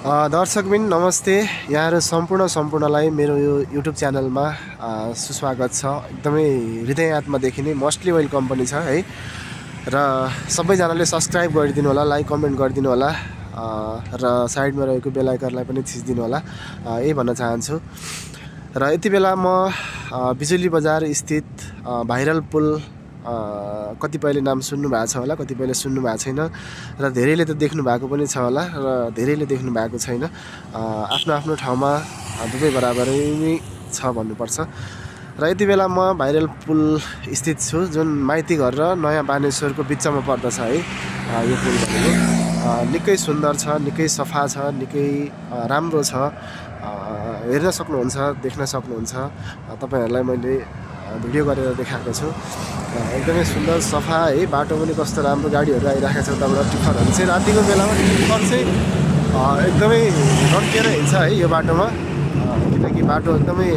दर्शकबिन नमस्ते। यहाँहरू सम्पूर्णलाई मेरो यो युट्युब च्यानलमा सुस्वागत छ। एकदमै हृदयात्मादेखि नै मोस्टली वेलकम पनि छ है। र सबैजनाले सब्सक्राइब गरिदिनु होला, लाइक कमेन्ट गरिदिनु होला र साइडमा रहेको बेल आइकनलाई पनि थिचिदिनु होला, यही भन्न चाहन्छु। र यति बेला म बिजुली बजार स्थित भाइरल पुल, कतिपयले नाम सुन्नु भएको छ होला, कतिपयले सुन्नु भएको छैन र धेरैले त देख्नु भएको पनि छ होला र धेरैले देख्नु भएको छैन। आफ्नो आफ्नो ठाउँमा दुवै बराबरै नै छ भन्नुपर्छ। र यति बेला म भाइरल पुल स्थित छु, जुन माइती घर र नयाँ बानेश्वरको बिचमा पर्दछ है। यो पुल भनेको निकै सुन्दर छ, निकै सफा छ, निकै राम्रो छ। हेर्न सक्नुहुन्छ, देख्न सक्नुहुन्छ। तपाईहरुलाई मैले भिडियो गरेर देखाएको छु। एकदमै सुन्दर सफा है। बाटो पनि कस्तो राम्रो, गाडीहरू आइरहेको छ। उताबाट टिफरहरू चाहिँ रातिको बेलामा टिफर चाहिँ एकदमै रन्किएर हिँड्छ है यो बाटोमा, किनकि बाटो एकदमै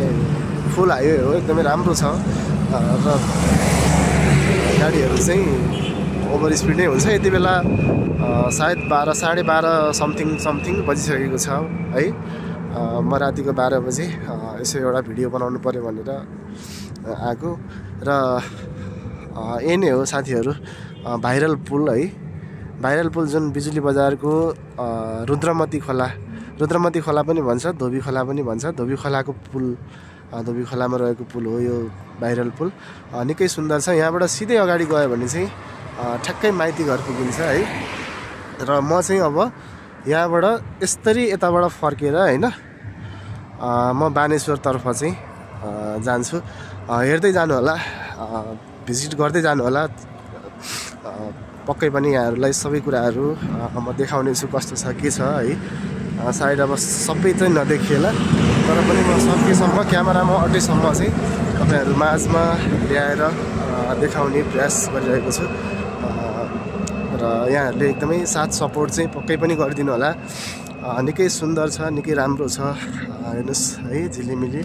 फुल हाइवे हो, एकदमै राम्रो छ र गाडीहरू चाहिँ ओभर स्पिड नै हुन्छ। यति बेला सायद 12 साढे 12 समथिङ बजिसकेको छ है। म रातिको 12 बजे यसो एउटा भिडियो बनाउनु पर्यो भनेर आएको र यही नै हो साथीहरू, भाइरल पुल है। भाइरल पुल जुन बिजुली बजारको रुद्रमती खोला पनि भन्छ, धोबी खोला पनि भन्छ। धोबी खोलाको पुल, धोबी खोलामा रहेको पुल हो यो भाइरल पुल। निकै सुन्दर छ। यहाँबाट सिधै अगाडि गयो भने चाहिँ ठ्याक्कै माइती घर पुगिन्छ है। र म चाहिँ अब यहाँबाट यसरी यताबाट फर्केर होइन म बानेश्वरतर्फ चाहिँ जान्छु। हेर्दै जानु होला, भिजिट गर्दै जानु होला। पक्कै पनि यहाँहरूलाई सबै कुराहरू म देखाउने छु, कस्तो छ के छ है। सायद अब सबै चाहिँ नदेखिएला, तर पनि म सकेसम्म क्यामेरामा अटेसम्म चाहिँ तपाईँहरू माझमा ल्याएर देखाउने प्रयास गरिरहेको छु। र यहाँहरूले एकदमै साथ सपोर्ट चाहिँ पक्कै पनि गरिदिनु होला। निकै सुन्दर छ, निकै राम्रो छ। हेर्नुहोस् है, झिलिमिली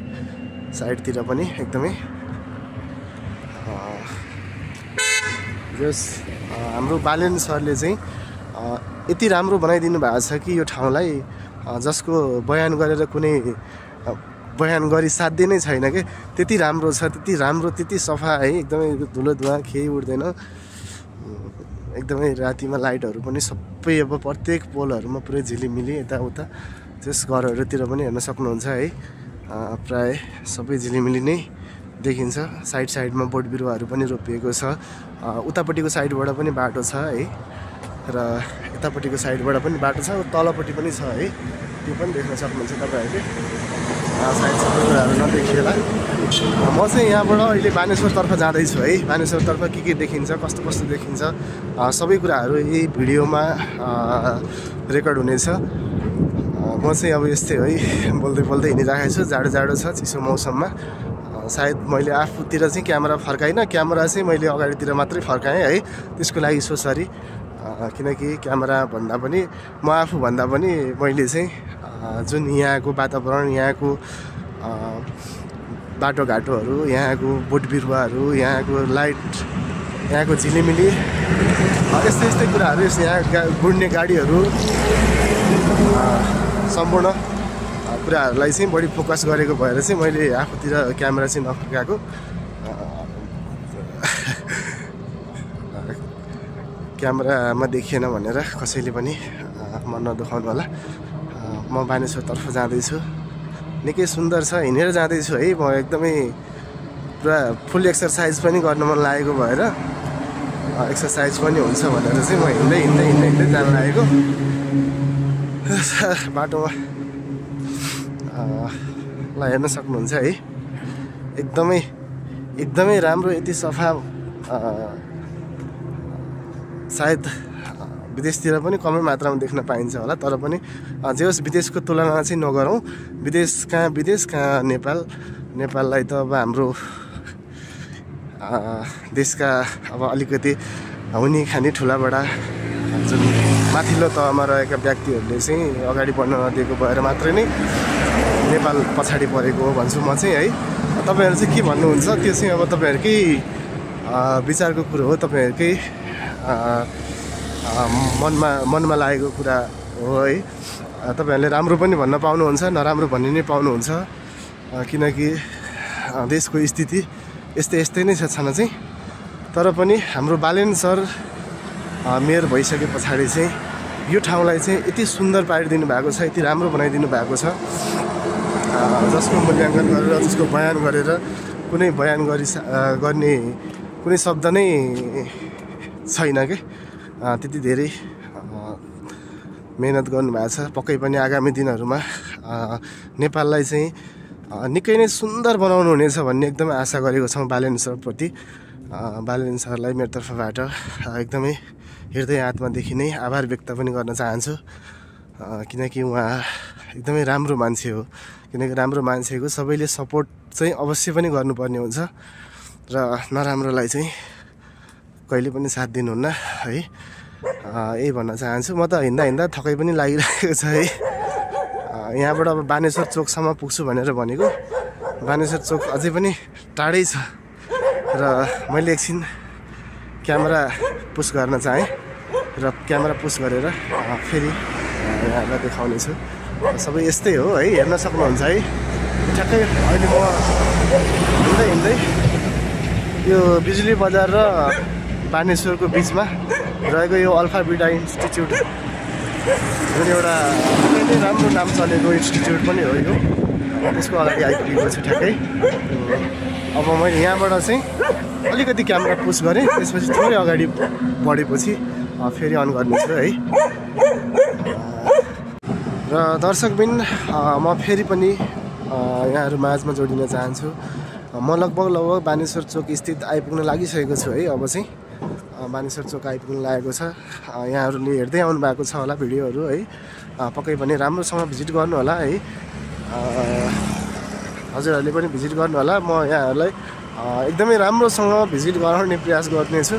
साइडतिर पनि एकदमै जस हाम्रो बालेन सरले चाहिँ यति राम्रो बनाइदिनु भएको छ कि यो ठाउँलाई जसको बयान गरेर कुनै बयान गरी साध्य नै छैन कि। त्यति राम्रो छ, त्यति राम्रो, त्यति सफा है। एकदमै धुलो धुवा केही उड्दैन। एकदमै रातिमा लाइटहरू पनि सबै अब प्रत्येक पोलहरूमा पुरै झिलिमिली यताउता त्यस घरहरूतिर पनि हेर्न सक्नुहुन्छ है। प्राय सबै झिलिमिली नै देखिन्छ। साइडमा बोट बिरुवाहरू पनि रोपिएको छ। उतापट्टिको साइडबाट पनि बाटो छ है, र यतापट्टिको साइडबाट पनि बाटो छ, तलपट्टि पनि छ है। त्यो पनि देख्न सक्नुहुन्छ तपाईँहरूले। सायद सबै कुराहरू नदेखिएला। म चाहिँ यहाँबाट अहिले बानेश्वरतर्फ जाँदैछु है। बानेश्वरतर्फ के देखिन्छ, कस्तो देखिन्छ, सबै कुराहरू यही भिडियोमा रेकर्ड हुनेछ। म चाहिँ अब यस्तै है, बोल्दै हिँडिरहेको छु। जाडो छ, चिसो मौसममा। सायद मैले आफूतिर चाहिँ क्यामेरा फर्काइनँ, क्यामेरा चाहिँ मैले अगाडितिर मात्रै फर्काएँ है। त्यसको लागि सो सरी, किनकि क्यामेरा भन्दा पनि म आफूभन्दा पनि मैले चाहिँ जुन यहाँको वातावरण, यहाँको बाटोघाटोहरू, यहाँको बोट बिरुवाहरू, यहाँको लाइट, यहाँको झिलिमिली, यस्तै कुराहरू, यहाँ गुड्ने गाडीहरू, सम्पूर्ण कुराहरूलाई चाहिँ बढी फोकस गरेको भएर चाहिँ मैले आफूतिर क्यामेरा चाहिँ नफर्काएको। क्यामेरामा देखिएन भनेर कसैले पनि मन नदुखाउनु होला। म बानेश्वरतर्फ जाँदैछु। निकै सुन्दर छ, हिँडेर जाँदैछु है। म एकदमै पुरा फुल एक्सर्साइज पनि गर्न मन लागेको भएर, एक्सर्साइज पनि हुन्छ भनेर चाहिँ म हिँड्दै जान लागेको। बाटोमा ल हेर्न सक्नुहुन्छ है। एकदमै राम्रो, यति सफा। सायद विदेशतिर पनि कमै मात्रामा देख्न पाइन्छ होला, तर पनि जे होस् विदेशको तुलना चाहिँ नगरौँ। विदेश कहाँ नेपाललाई त अब हाम्रो देशका अब अलिकति हुने खाने ठुलाबडा जुन माथिल्लो तहमा रहेका व्यक्तिहरूले चाहिँ अगाडि बढ्न नदिएको भएर मात्रै नै नेपाल पछाडि परेको हो भन्छु म चाहिँ है। तपाईँहरू चाहिँ के भन्नुहुन्छ त्यो चाहिँ अब तपाईँहरूकै विचारको कुरो हो, तपाईँहरूकै मनमा लागेको कुरा हो है। तपाईहरुले राम्रो पनि भन्न पाउनुहुन्छ, नराम्रो भन्ने नै पाउनुहुन्छ, किनकि देशको स्थिति यस्तै नै छ छन चाहिँ। तर पनि हाम्रो बालेन सर मेयर भइसके पछाडि चाहिँ यो ठाउँलाई चाहिँ यति सुन्दर पारिदिनु भएको छ, यति राम्रो बनाइदिनु भएको छ, जसको मूल्याङ्कन गरेर, जसको बयान गरेर कुनै बयान गर्ने कुनै शब्द नै छैन के। त्यति धेरै मेहनत गर्नुभएको छ। पक्कै पनि आगामी दिनहरूमा नेपाललाई चाहिँ निकै नै सुन्दर बनाउनु हुनेछ भन्ने एकदमै आशा गरेको छौँ बालेन सरप्रति। बालेन सरलाई मेरो तर्फबाट एकदमै हृदय आत्मादेखि नै आभार व्यक्त पनि गर्न चाहन्छु, किनकि उहाँ एकदमै राम्रो मान्छे हो। किनकि राम्रो मान्छेको सबैले सपोर्ट चाहिँ अवश्य पनि गर्नुपर्ने हुन्छ र नराम्रोलाई चाहिँ कहिले पनि साथ दिनुहुन्न है। यही भन्न चाहन्छु। म त हिँड्दा थकाइ पनि लागिरहेको छ है। यहाँबाट अब बानेश्वर चोकसम्म पुग्छु भनेर भनेको, बानेश्वर चोक अझै पनि टाढै छ र मैले एकछिन क्यामेरा पुस गर्न चाहेँ र क्यामेरा पुस गरेर फेरि यहाँलाई देखाउने छु। सबै यस्तै हो है, हेर्न सक्नुहुन्छ है। ठ्याक्कै अहिले म हिँड्दै यो बिजुली बजार र बानेश्वरको बिचमा रहेको यो अल्फा बिटा इन्स्टिच्युट जुन एउटा निकै राम्रो नाम चलेको इन्स्टिच्युट पनि हो यो, त्यसको अगाडि आइपुगेको छु ठ्याक्कै। अब मैले यहाँबाट चाहिँ अलिकति क्यामेरा पुस गरेँ, त्यसपछि थोरै अगाडि बढेपछि फेरि अन गर्नेछु है। र दर्शकबिन म फेरि पनि यहाँहरू माझमा जोडिन चाहन्छु। म लगभग बानेश्वर चोक स्थित आइपुग्न लागिसकेको छु है। अब चाहिँ बानेश्वर चोक आइपुग्न लागेको छ। यहाँहरूले हेर्दै आउनु भएको छ होला भिडियोहरू है। पक्कै पनि राम्रोसँग भिजिट गर्नु होला है। हजुरहरूले पनि भिजिट गर्नु होला। म यहाँहरूलाई एकदमै राम्रोसँग भिजिट गराउने प्रयास गर्नेछु।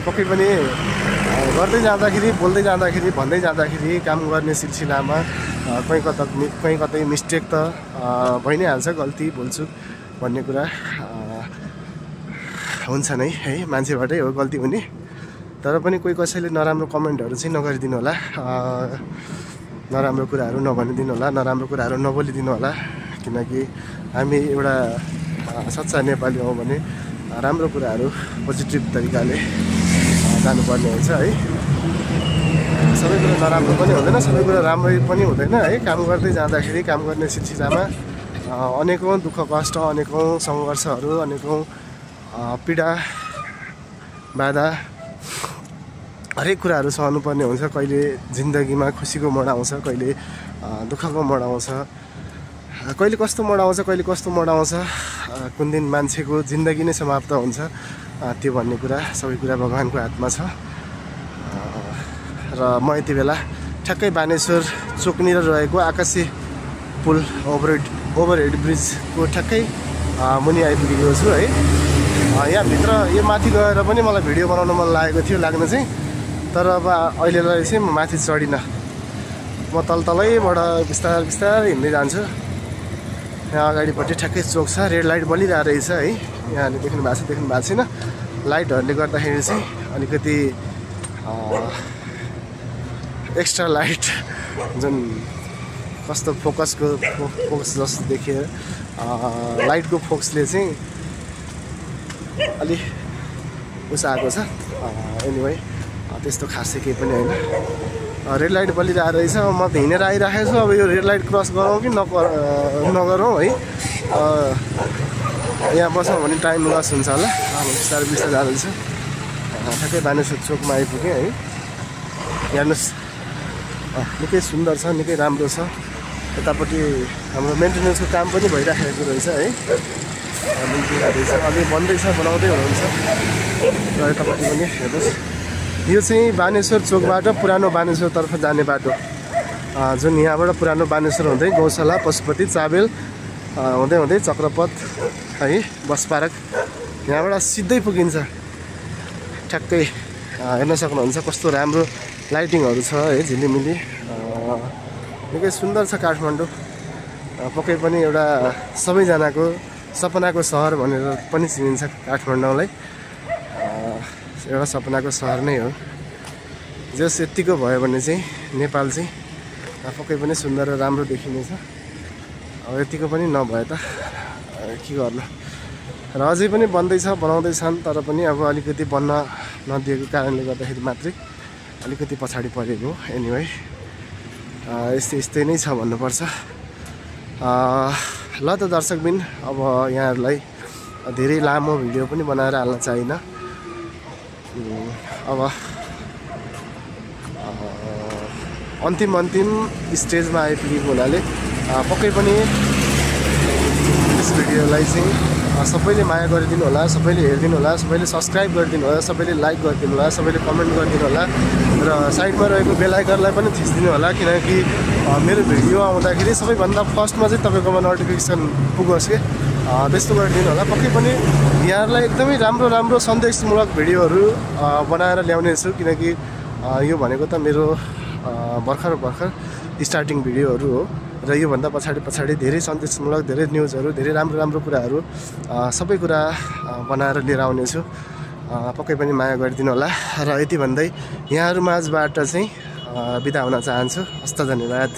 पक्कै पनि गर्दै जाँदाखेरि, बोल्दै जाँदाखेरि, भन्दै जाँदाखेरि, काम गर्ने सिलसिलामा कहीँ कतै मिस्टेक त भइ नै हाल्छ, गल्ती भुलचुक भन्ने कुरा हुन्छ नै है, मान्छेबाटै हो गल्ती हुने। तर पनि कोही कसैले नराम्रो कमेन्टहरू चाहिँ नगरिदिनु होला, नराम्रो कुराहरू नभनिदिनु होला, नराम्रो कुराहरू नबोलिदिनु होला, किनकि हामी एउटा सच्चा नेपाली हौँ भने राम्रो कुराहरू पोजिटिभ तरिकाले जानुपर्ने हुन्छ है। सबै कुरा नराम्रो पनि हुँदैन, सबै कुरा राम्रै पनि हुँदैन है। काम गर्दै जाँदाखेरि, काम गर्ने सिलसिलामा अनेकौँ दुःख कष्ट, अनेकौँ सङ्घर्षहरू, अनेकौँ पीडा बाधा हरेक कुराहरू सहनुपर्ने हुन्छ। कहिले जिन्दगीमा खुसीको मोड आउँछ, कहिले दुःखको मोड आउँछ, कहिले कस्तो मोड आउँछ, कहिले कस्तो मोड आउँछ, कुन दिन मान्छेको जिन्दगी नै समाप्त हुन्छ, त्यो भन्ने कुरा सबै कुरा भगवान्को हातमा छ। र म यति बेला ठ्याक्कै बानेश्वर चोकनिर रहेको आकाशे पुल ओभरहेड ब्रिजको ठ्याक्कै मुनि आइपुगेको छु है। यहाँभित्र यो माथि गएर पनि मलाई भिडियो बनाउन मन लागेको थियो, लाग्न चाहिँ। तर अब अहिलेलाई चाहिँ म माथि चढिनँ, म तलैबाट बिस्तारै हिँड्दै जान्छु। यहाँ अगाडिपट्टि ठ्याक्कै चोक छ, रेड लाइट बलिरहेको रहेछ है। यहाँले देख्नु भएको छैन, लाइटहरूले गर्दाखेरि चाहिँ अलिकति एक्स्ट्रा लाइट जुन कस्तो फोकस जस्तो देखियो, लाइटको फोकसले चाहिँ अलि आएको छ। एनिवे त्यस्तो खासै केही पनि होइन। रेड लाइट बलिरहेको रहेछ, म त हिँडेर आइरहेको छु। अब यो रेड लाइट क्रस गरौँ कि नगरौँ है। यहाँ बसौँ भने टाइम लस हुन्छ होला। बिस्तारै जाँदैछु, ठ्याक्कै बानेश्वर चोकमा आइपुगेँ है। हेर्नुहोस्, निकै सुन्दर छ, निकै राम्रो छ। यतापट्टि हाम्रो मेन्टेनेन्सको काम पनि भइराखेको रहेछ है। अझै बन्दैछ, बनाउँदै हुनुहुन्छ। र यतापट्टि पनि हेर्नुहोस्, यो चाहिँ बानेश्वर चोकबाट पुरानो बानेश्वरतर्फ जाने बाटो, जुन यहाँबाट पुरानो बानेश्वर हुँदै गौशाला, पशुपति, चाबेल हुँदै चक्रपथ है, बस पार्क, यहाँबाट सिधै पुगिन्छ। ठ्याक्कै हेर्न सक्नुहुन्छ कस्तो राम्रो लाइटिङहरू छ है, झिलिमिली। निकै सुन्दर छ काठमाडौँ। पक्कै पनि एउटा सबैजनाको सपनाको सहर भनेर पनि चिनिन्छ काठमाडौँलाई। एउटा सपनाको सहर नै हो। जस यत्तिको भयो भने चाहिँ नेपाल चाहिँ पक्कै पनि सुन्दर र राम्रो देखिनेछ। अब यतिको पनि नभए त के गर्नु, र अझै पनि बनाउँदैछन्, तर पनि अब अलिकति बन्न नदिएको कारणले गर्दाखेरि मात्रै अलिकति पछाडि परेको। एनिवे यस्तै नै छ भन्नुपर्छ। ल त दर्शकबिन, अब यहाँहरूलाई धेरै लामो भिडियो पनि बनाएर हाल्न चाहिन। अब अन्तिम स्टेजमा आइपुगेको हुनाले पक्कै पनि यस भिडियोलाई चाहिँ सबैले माया गरिदिनु होला, सबैले हेरिदिनु होला, सबैले सब्सक्राइब गरिदिनु होला, सबैले लाइक गरिदिनु होला, सबैले कमेन्ट गरिदिनु होला, र साइडमा रहेको बेल आइकनलाई पनि थिचिदिनु होला, किनकि मेरो भिडियो आउँदाखेरि सबैभन्दा फर्स्टमा चाहिँ तपाईँकोमा नोटिफिकेसन पुगोस् कि त्यस्तो गरिदिनु होला। पक्कै पनि यहाँहरूलाई एकदमै राम्रो सन्देशमूलक भिडियोहरू बनाएर ल्याउनेछु, किनकि यो भनेको त मेरो भर्खर स्टार्टिङ भिडियोहरू हो, र योभन्दा पछाडि धेरै सन्देशमूलक, धेरै न्युजहरू, धेरै राम्रो कुराहरू सबै कुरा बनाएर लिएर आउनेछु। पक्कै पनि माया गरिदिनु होला, र यति भन्दै यहाँहरू माझबाट चाहिँ बिदा हुन चाहन्छु। हस्त, धन्यवाद।